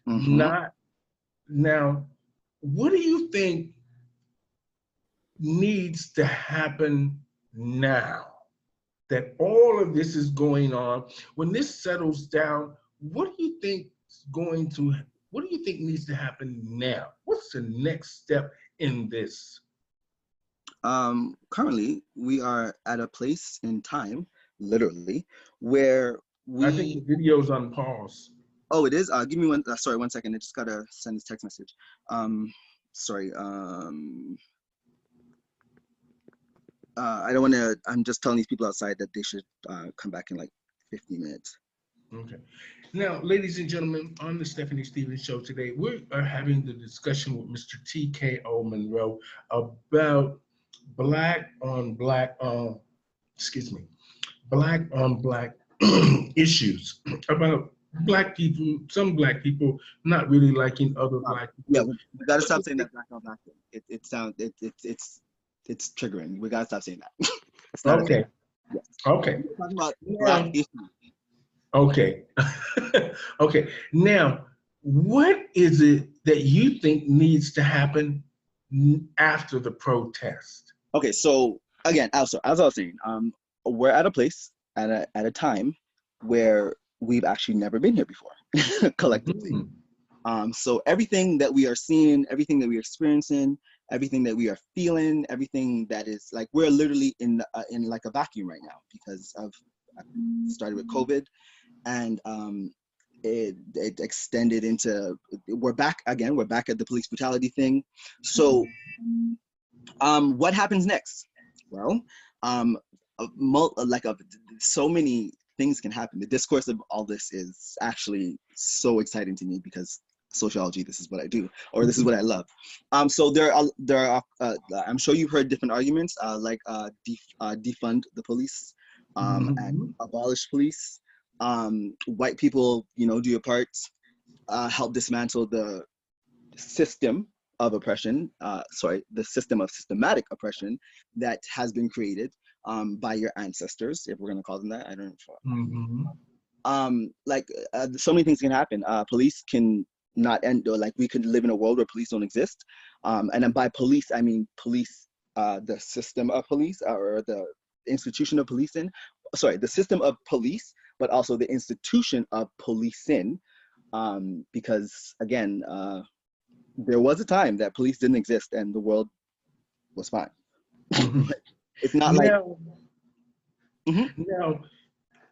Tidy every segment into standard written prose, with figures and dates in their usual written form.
Mm-hmm. Not now, what do you think needs to happen now that all of this is going on? When this settles down, what do you think is going to what do you think needs to happen now? What's the next step in this? Currently, we are at a place in time, literally, where I think we. the video's on pause. Oh, it is. Give me one. Sorry, 1 second. I just gotta send this text message. Sorry. I don't want to. I'm just telling these people outside that they should come back in like 15 minutes. Okay. Now, ladies and gentlemen, on the Stephanie Stevens Show today, we are having the discussion with Mr. T.K.O. Monroe about black on black, excuse me, black on black issues about black people, some black people not really liking other black Yeah, people. we gotta stop saying that black on black thing. It sounds it's triggering. We gotta stop saying that. It's not a thing. Okay, Yes, okay. we're talking about black Now, issues. okay. Okay. Now, what is it that you think needs to happen after the protest? Okay, so again, also as I was saying, we're at a place at a time where we've actually never been here before, collectively. Mhm. So everything that we are seeing, everything that we are experiencing, everything that we are feeling, everything that is like we're literally in like a vacuum right now because of started with COVID, and it extended into we're back again. We're back at the police brutality thing. So what happens next? Well, um, so many things can happen. The discourse of all this is actually so exciting to me because sociology, this is what I do, or this is what I love. So I'm sure you've heard different arguments, defund the police, and Mhm. abolish police. White people, do your part, help dismantle the system of oppression, the system of systematic oppression that has been created by your ancestors, if we're going to call them that. I don't know. Mhm. So many things can happen. Police can not end, or like we could live in a world where police don't exist. And then by police, I mean police, the system of police or the institution of policing. Sorry, the system of police, but also the institution of policing. Because again, there was a time that police didn't exist and the world was fine. Mhm. It's not like. Now, Mhm. now,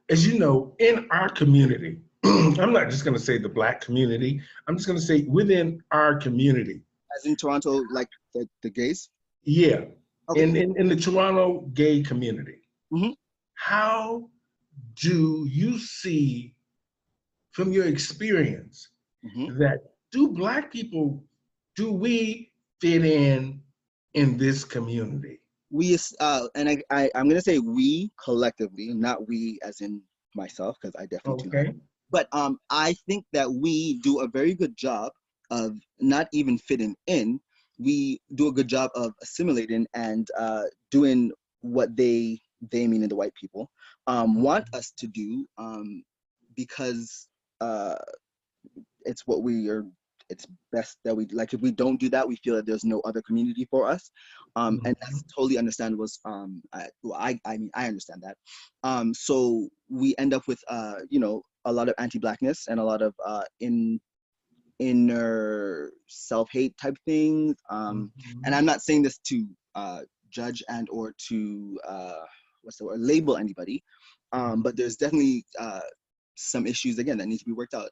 as you know, in our community, I'm not just going to say the black community. I'm just going to say within our community. As in Toronto, like the gays. Yeah, Okay. in the Toronto gay community, Hmm. how do you see from your experience Hmm. that do black people do we fit in this community? I'm gonna say we collectively, not we as in myself, because I definitely do not. Okay. But I think that we do a very good job of not even fitting in. We do a good job of assimilating and doing what they meaning the white people want us to do, because uh, it's what we are. It's best that we like. If we don't do that, we feel that there's no other community for us, and that's Mhm. totally understandable. I mean, I understand that. So we end up with a lot of anti-blackness and a lot of inner self-hate type things. And Mhm. I'm not saying this to judge and or to what's the word, label anybody, but there's definitely some issues again that need to be worked out.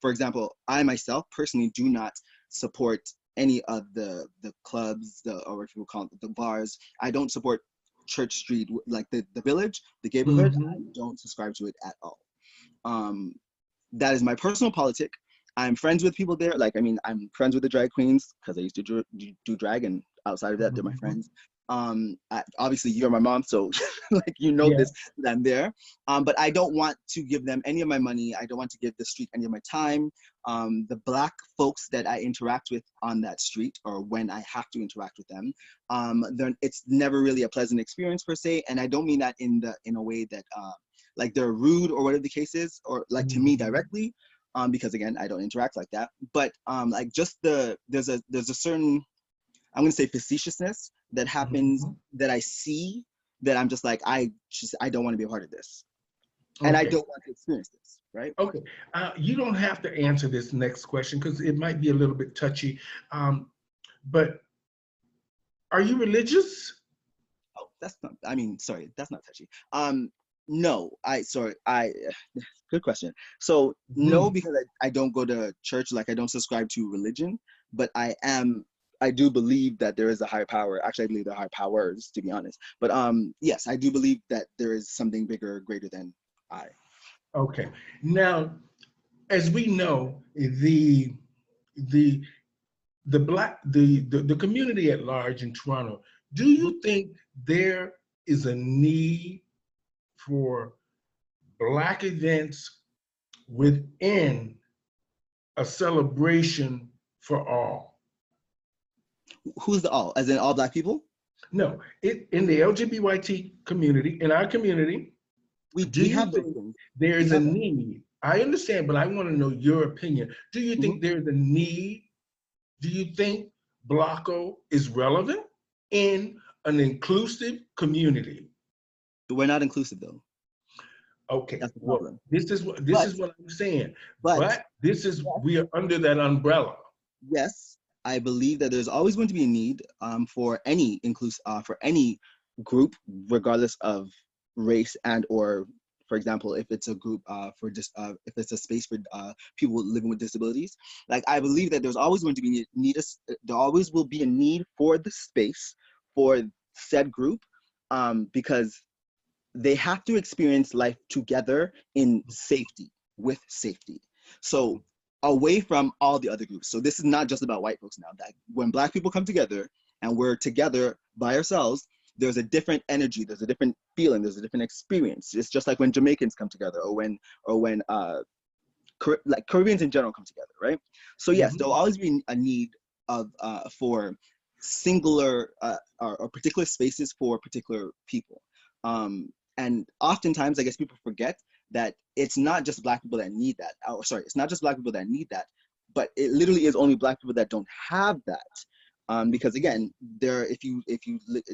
For example, I myself personally do not support any of the clubs, or what people call it, the bars. I don't support Church Street, like the village, the neighborhood. I Mhm. don't subscribe to it at all. Um, that is my personal politic. I'm friends with people there. Like, I mean, I'm friends with the drag queens because I used to do drag, and outside of that, they're my Mhm. friends. Obviously, you're my mom, so like Yeah. this, that I'm there. But I don't want to give them any of my money. I don't want to give the street any of my time. The black folks that I interact with on that street, or when I have to interact with them, then it's never really a pleasant experience per se. And I don't mean that in a way that like they're rude or whatever the case is, or like to me Mhm. directly. because again, I don't interact like that. But like just there's a certain, I'm gonna say, facetiousness that happens Mhm. that I see, that I'm just like, I don't want to be a part of this, and I Okay. don't want to experience this, right? Okay. You don't have to answer this next question because it might be a little bit touchy. But are you religious? Oh, that's not. I mean, sorry, that's not touchy. No, sorry, I. Good question. So no, Mhm. because I don't go to church. Like I don't subscribe to religion, but I do believe that there is a higher power. Actually, I believe there are higher powers, to be honest. But yes, I do believe that there is something bigger, greater than I. Okay. Now, as we know, the the community at large in Toronto, do Mhm. you think there is a need for Black events within a celebration for all? Who's the all? As in all Black people? No, in the LGBT community, in our community, do We you have those think things. there We is a have. need? I understand, but I want to know your opinion. Do you Mhm. think there is a need? Do you think Blocko is relevant in an inclusive community? We're not inclusive though. Okay, That's the well, problem. this But is what I'm saying. but But this is yes, we are under that umbrella. yes, I believe that there's always going to be a need for any for any group, regardless of race and or, for example, if it's a group for just if it's a space for people living with disabilities. Like I believe that there's always going to be there always will be a need for the space for said group, because they have to experience life together in safety, with safety. So away from all the other groups. So this is not just about white folks now. That when Black people come together and we're together by ourselves, there's a different energy, there's a different feeling, there's a different experience. It's just like when Jamaicans come together, or when like Caribbeans in general come together, right? So yes, there'll Mhm. always be a need of for singular or particular spaces for particular people. And oftentimes, I guess people forget that it's not just Black people that need that. Or sorry, it's not just Black people that need that, but it literally is only Black people that don't have that. Because again,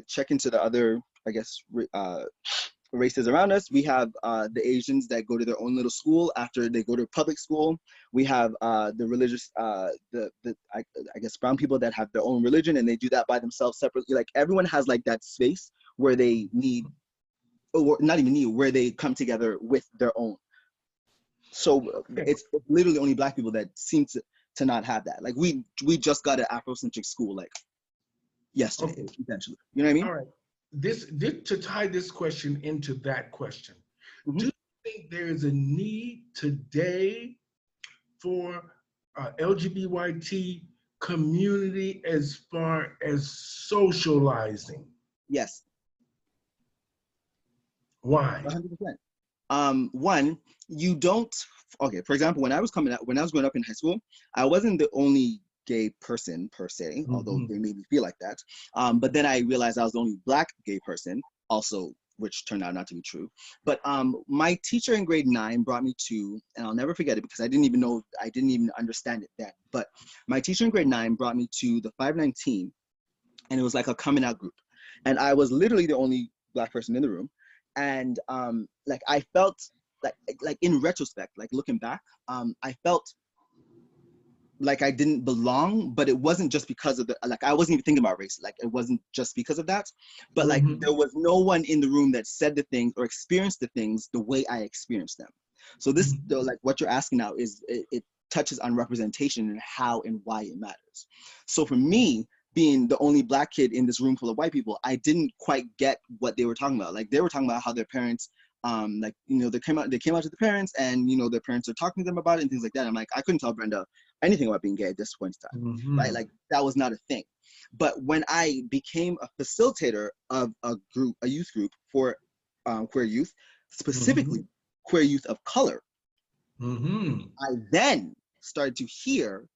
check into the other, I guess, races around us. We have the Asians that go to their own little school after they go to public school. We have the religious, I guess brown people that have their own religion and they do that by themselves separately. Like everyone has like that space where they need, or not even need, where they come together with their own. So Okay. it's literally only Black people that seem to not have that. Like we just got an Afrocentric school like yesterday, Okay. essentially. You know what I mean? All right. This to tie this question into that question. Mm-hmm. Do you think there is a need today for LGBT community as far as socializing? Yes, Why? 100%. One, you don't. Okay, for example, when I was growing up in high school, I wasn't the only gay person per se, although Mhm. they made me feel like that. But then I realized I was the only Black gay person, also, which turned out not to be true. But my teacher in grade 9 brought me to, and I'll never forget it because I didn't even understand it then. But my teacher in grade 9 brought me to the 519, and it was like a coming out group, and I was literally the only Black person in the room. And like I felt like in retrospect, like looking back, I felt like I didn't belong, but it wasn't just because of the, like I wasn't even thinking about race, like it wasn't just because of that, but like there Mhm. was no one in the room that said the things or experienced the things the way I experienced them. So this, though, Mhm. like what you're asking now is it touches on representation and how and why it matters. So for me, being the only Black kid in this room full of white people, I didn't quite get what they were talking about. Like they were talking about how their parents, like they came out to the parents, and their parents are talking to them about it and things like that. I'm like, I couldn't tell Brenda anything about being gay at this point in time, right? Mhm. Like that was not a thing. But when I became a facilitator of a youth group for queer youth, specifically Mhm. queer youth of color, Mhm. I then started to hear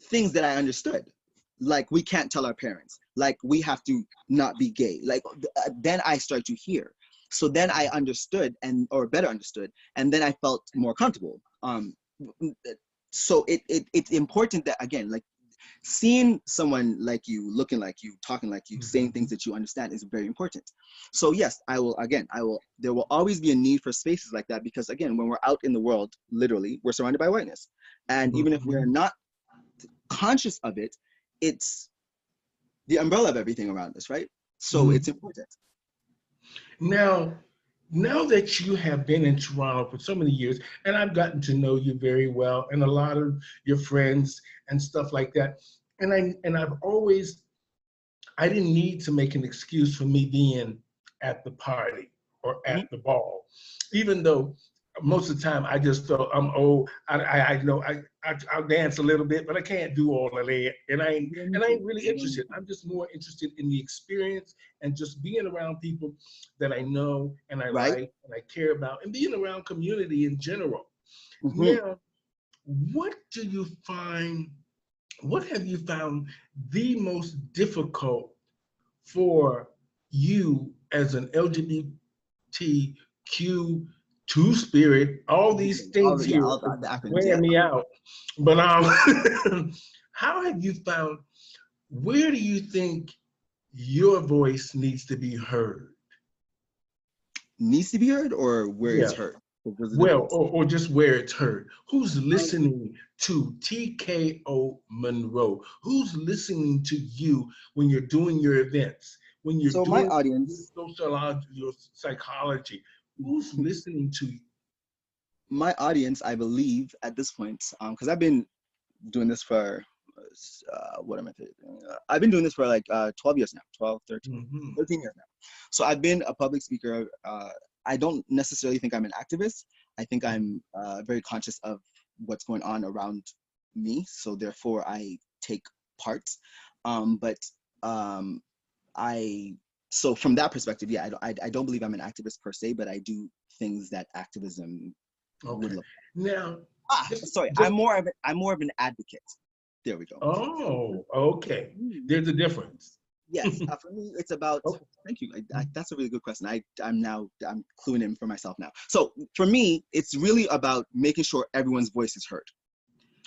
things that I understood. Like we can't tell our parents. Like we have to not be gay. Like then I started to hear. So then I understood, and or better understood, and then I felt more comfortable. So it's important that, again, like, seeing someone like you, looking like you, talking like you, saying things Mhm. that you understand is very important. So yes, there will always be a need for spaces like that, because again, when we're out in the world, literally, we're surrounded by whiteness. And even if we're Mhm. not conscious of it, it's the umbrella of everything around us, right? So it's Mhm. important. Now, now that you have been in Toronto for so many years, and I've gotten to know you very well, and a lot of your friends and stuff like that, I've always, I didn't need to make an excuse for me being at the party or Mhm. at the ball, even though most of the time I just thought I'm old. I know I'll dance a little bit, but I can't do all of that, Yeah, me and I too. ain't really Yeah, me interested. too. I'm just more interested in the experience and just being around people that I know and I Right? like and I care about, and being around community in general. Hmm. Now, what do you find? What have you found the most difficult for you as an LGBTQ two spirit? All these Everything. All things the, yeah, here all are the acronyms. wearing Yeah. me out. But how have you found? Where do you think your voice needs to be heard? Needs to be heard, or where it's Yeah. heard. There's a Well, difference. or just where it's heard. Who's Um, listening to TKO Monroe? Who's listening to you when you're doing your events, when you're so my doing your audience, sociology, your psychology? Who's listening to you? my audience, I believe at this point, because I've been doing this for, what am I saying? I've been doing this for like 12 years now, 12, 13, Mhm. 13 years now. So I've been a public speaker. I don't necessarily think I'm an activist. I think I'm very conscious of what's going on around me. So therefore, I take part. But um, I, so from that perspective, yeah, I don't believe I'm an activist per se, but I do things that activism would Okay. look. Now, just Sorry, just I'm more of an advocate. There we go. oh, okay. Me, There's a difference. yes, for me, it's about. Okay. Thank you. That's a really good question. I'm cluing in for myself now. So for me, it's really about making sure everyone's voice is heard.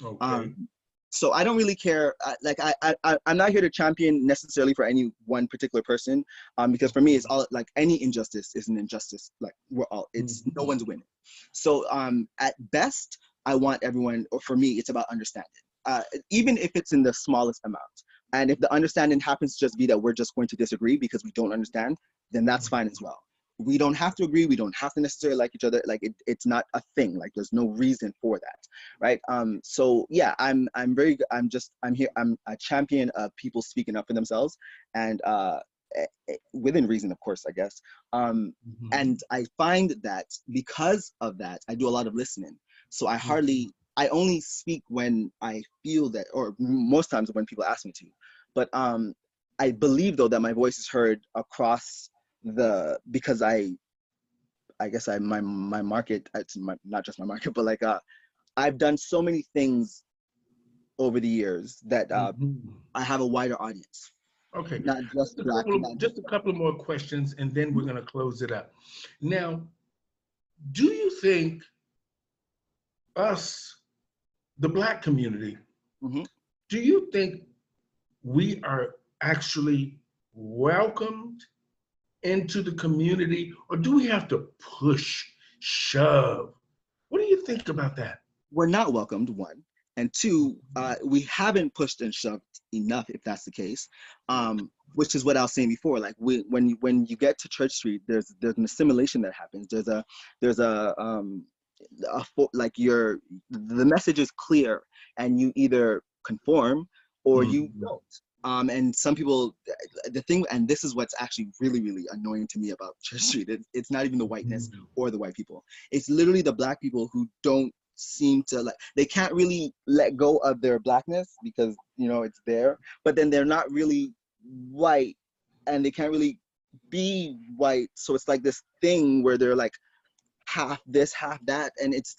Okay. Um, so I don't really care. I'm not here to champion necessarily for any one particular person. Because for me, it's all like any injustice is an injustice. Like we're all, it's no Mhm. one's winning. So at best, I want everyone, or for me, it's about understanding. Even if it's in the smallest amount. And if the understanding happens to just be that we're just going to disagree because we don't understand, then that's fine as Mhm. well. We don't have to agree. We don't have to necessarily like each other. Like it's not a thing. Like there's no reason for that, right? So yeah, I'm here. I'm a champion of people speaking up for themselves, and within reason, of course, I guess. Um, Mhm. and I find that because of that, I do a lot of listening. So Mhm. I only speak when I feel that, or most times when people ask me to. But I believe though that my voice is heard across because I guess my market, it's not just my market, but like I've done so many things over the years that Mhm. I have a wider audience, Okay, not just black, not just just a couple of more questions, and then we're going to close it up. Now, do you think us, the Black community, hmm do you think we are actually welcomed into the community, or do we have to push, shove? What do you think about that? we're not welcomed, one, and two, we haven't pushed and shoved enough, if that's the case. Which is what I was saying before. Like when you get to Church Street, there's an assimilation that happens. There's like the message is clear, and you either conform or you Mhm. don't. And some people, the thing, and this is what's actually really, really annoying to me about Church Street. It's not even the whiteness Mhm. or the white people. It's literally the black people who don't seem to like, they can't really let go of their blackness because it's there, but then they're not really white, and they can't really be white. So it's like this thing where they're like half this, half that, and it's